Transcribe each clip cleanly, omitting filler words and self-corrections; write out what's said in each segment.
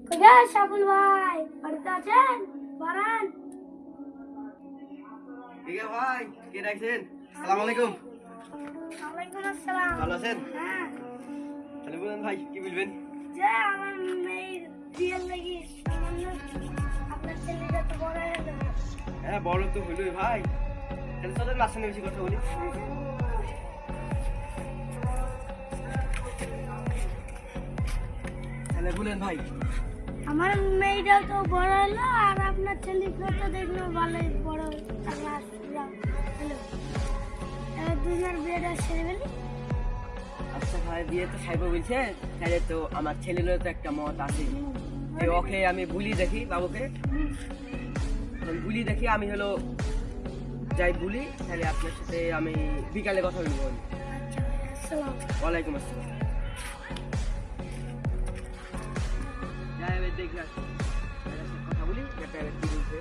কোথায় সাবুল ভাই? বাড়িতে আছেন? বারান। ঠিক আছে ভাই, কে ডাকছেন? আসসালামু আলাইকুম। ওয়ালাইকুম আসসালাম। ভালো আছেন? হ্যাঁ, তাহলে বলুন ভাই, কি বলবেন? যে আমার মেয়ের বিয়ের লাগি সামান্য আপনার ছেলেটা তো বড় হয়ে গেল। হ্যাঁ, বড় তো হইলই ভাই। তাহলে চলেন মাঝখানে বেশি কথা বলি। তাহলে বলেন ভাই। আমার মেয়েটাও তো বড় হলো আর আপনার ছেলেকেও তো দেখলো ভালোই বড় হলো। এবার দুজনের বিয়েটা সেরে ফেলি। আচ্ছা ভাই, বিয়ে তো সাইব বলছে, তাহলে তো আমার ছেলেরও তো একটা মত আছে। যে ওকে আমি বুলি দেখি, বাবুকে বুলি দেখি, আমি হলো যাই বুলি, তাহলে আপনার সাথে আমি বিকালে কথা বলবো। আসসালাম। ওয়ালাইকুম আসসালাম। যাই এবার দেখি আসি। এবার সাথে কথা বলি, একটা এবার কি বলছে।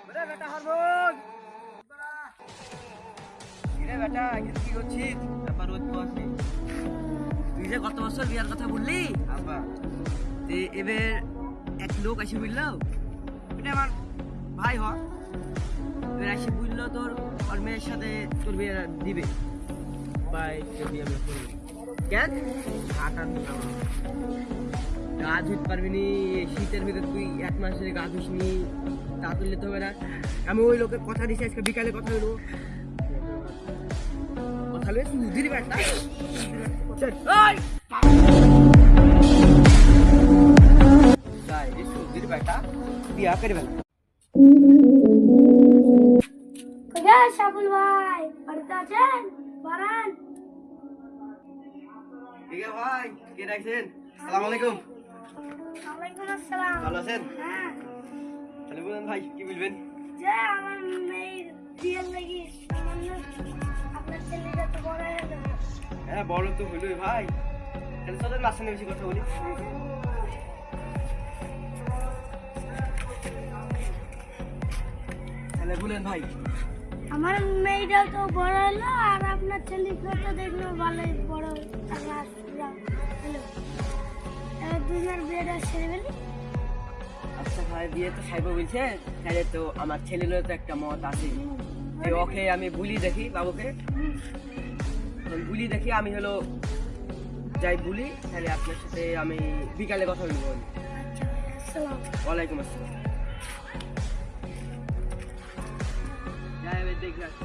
ওরে বেটা হারমোন, কিরে বেটা, কি করছিস? ব্যাপার রোদ তো আছে। তুই যে গত বছর বিয়ার কথা বললি আব্বা, তে এবার এক লোক এসে বুঝলো, এটা আমার ভাই হ, এবার এসে বুঝলো তোর ওর মেয়ের সাথে তোর বিয়ে দিবে। ভাই বিয়ে আমি করবো কেন? গা ধুতে পারবি নি শীতের ভিতরে, তুই এক মাস ধরে গা ধুস নি, তা তুললে তো হবে না। আমি ওই লোকের কথা দিছি, আজকে বিকালে কথা হইলো। কথা হলে সুধির ব্যাটা সুধির ব্যাটা বিয়া করে ফেলা। কোথায় সাবুল ভাই? বাড়িতে আছেন? বারান। ঠিক আছে ভাই, কে ডাকছেন? আসসালামু আলাইকুম। ওয়ালাইকুম আসসালাম। ভালো আছেন? হ্যাঁ, তাহলে বলুন ভাই, কি বলবেন? যে আমার মেয়ের বিয়ের লাগি সামান্য আপনার ছেলেটা তো বড় হয়ে গেল। হ্যাঁ, বড় তো হইলই ভাই। তাহলে চলেন মাঝখানে বেশি কথা বলি। তাহলে বলেন ভাই। আমার মেয়েটাও তো বড় হলো আর আপনার ছেলেকেও তো দেখলো ভালোই বড় হলো। এবার দুজনের বিয়েটা সেরে ফেলি। আচ্ছা ভাই, বিয়ে তো সাইব বলছে, তাহলে তো আমার ছেলেরও তো একটা মত আছে। যে ওকে আমি বুলি দেখি, বাবুকে বুলি দেখি, আমি হলো যাই বুলি, তাহলে আপনার সাথে আমি বিকালে কথা বলবো। আসসালাম। ওয়ালাইকুম আসসালাম। যাই এবার দেখি আসি।